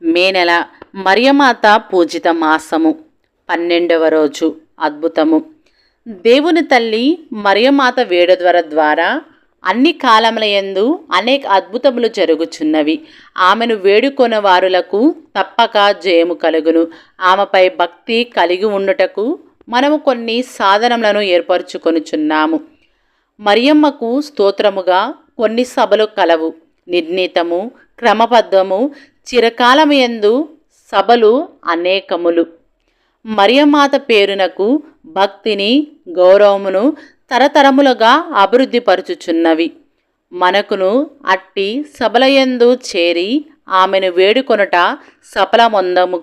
మే నెల మరియమాత పూజిత మాసము 12వ రోజు. అద్భుతము. దేవుని తల్లి మరియమాత వేడుదల ద్వారా అన్ని కాలములయందు అనేక అద్భుతములు జరుగుచున్నవి. ఆమెను వేడుకొన వారులకు తప్పక జయము కలుగును. ఆమెపై భక్తి కలిగి ఉండుటకు మనము కొన్ని సాధనములను ఏర్పరచుకొనుచున్నాము. మరియమ్మకు స్తోత్రముగా కొన్ని సభలు కలవు. నిర్ణీతము, క్రమబద్ధము, చిరకాలమయందు సభలు అనేకములు. మరియమాత పేరునకు భక్తిని, గౌరవమును తరతరములుగా అభివృద్ధిపరచుచున్నవి. మనకును అట్టి సభలయందు చేరి ఆమెను వేడుకొనుట సఫలమొందము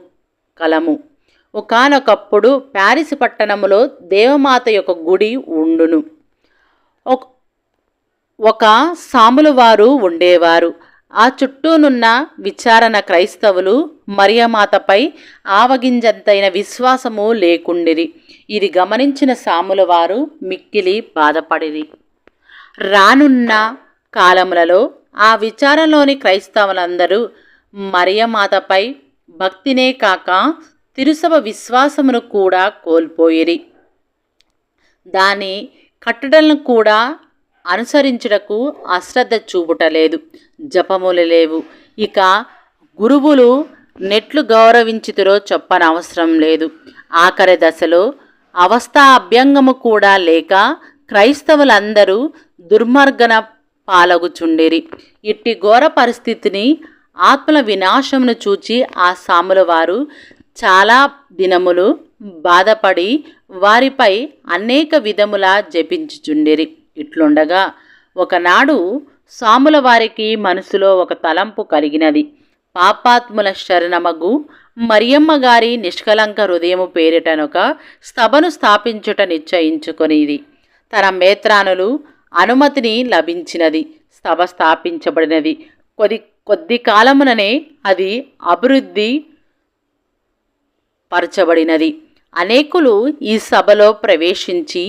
కలము. ఒకానొకప్పుడు ప్యారిస్ పట్టణములో దేవమాత యొక్క గుడి ఉండును. ఒక సాములు వారు ఉండేవారు. ఆ చుట్టూనున్న విచారణ క్రైస్తవులు మరియమాతపై ఆవగింజంతైన విశ్వాసము లేకుండిరి. ఇది గమనించిన సాముల వారు మిక్కిలి బాధపడిరి. రానున్న కాలములలో ఆ విచారణలోని క్రైస్తవులందరూ మరియమాతపై భక్తినే కాక తిరుసభ విశ్వాసమును కూడా కోల్పోయిరి. దాని కట్టడలను కూడా అనుసరించుటకు అశ్రద్ధ చూపుటలేదు. జపములు లేవు. ఇక గురువులు నెట్లు గౌరవించితురో చెప్పనవసరం లేదు. ఆఖరి దశలో అవస్థా అభ్యంగము కూడా లేక క్రైస్తవులందరూ దుర్మార్గన పాలగుచుండిరి. ఇట్టి ఘోర పరిస్థితిని, ఆత్మల వినాశమును చూచి ఆ సాముల వారు చాలా దినములు బాధపడి వారిపై అనేక విధముల జపించుచుండిరి. ఇట్లుండగా ఒకనాడు సాముల వారికి మనసులో ఒక తలంపు కలిగినది. పాపాత్ముల శరణమగు మరియమ్మ గారి నిష్కలంక హృదయము పేరిటనొక స్తభను స్థాపించుట నిశ్చయించుకొనిది. తన మేత్రానులు అనుమతిని లభించినది. స్తభ స్థాపించబడినది. కొద్ది కాలముననే అది అభివృద్ధి పరచబడినది. అనేకులు ఈ సభలో ప్రవేశించి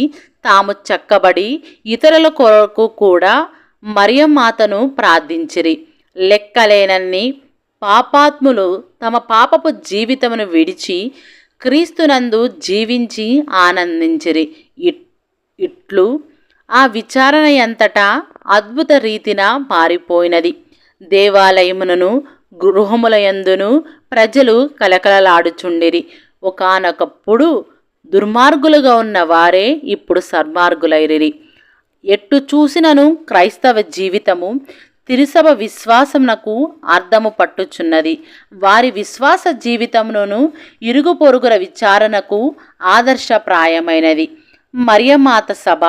తాము చక్కబడి ఇతరుల కొరకు కూడా మరియమాతను ప్రార్థించిరి. లెక్కలేనన్ని పాపాత్ములు తమ పాపపు జీవితమును విడిచి క్రీస్తునందు జీవించి ఆనందించిరి. ఇట్లు ఆ విచారణ ఎంతటా అద్భుత రీతిన మారిపోయినది. దేవాలయమునను గృహములయందును ప్రజలు కలకలలాడుచుండిరి. ఒకానొకప్పుడు దుర్మార్గులుగా ఉన్న వారే ఇప్పుడు సన్మార్గులైరి. ఎట్టు చూసినను క్రైస్తవ జీవితము తిరుసభ విశ్వాసమునకు అర్థము పట్టుచున్నది. వారి విశ్వాస జీవితమును ఇరుగు పొరుగుల విచారణకు ఆదర్శప్రాయమైనది. మరియమాత సభ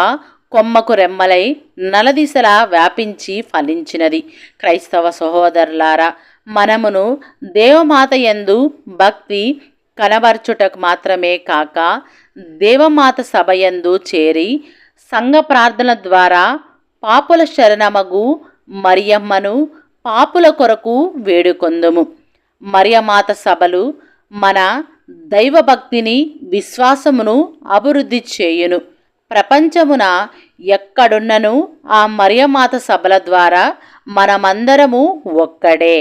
కొమ్మకు రెమ్మలై నలదిశలా వ్యాపించి ఫలించినది. క్రైస్తవ సహోదరులారా, మనమును దేవమాత యందు భక్తి కనబర్చుటకు మాత్రమే కాక దేవమాత సభయందు చేరి సంఘ ప్రార్థన ద్వారా పాపుల శరణమగు మరియమ్మను పాపుల కొరకు వేడుకొందుము. మరియమాత సభలు మన దైవభక్తిని, విశ్వాసమును అభివృద్ధి చేయును. ప్రపంచమున ఎక్కడున్నను ఆ మరియమాత సభల ద్వారా మనమందరము ఒక్కడే.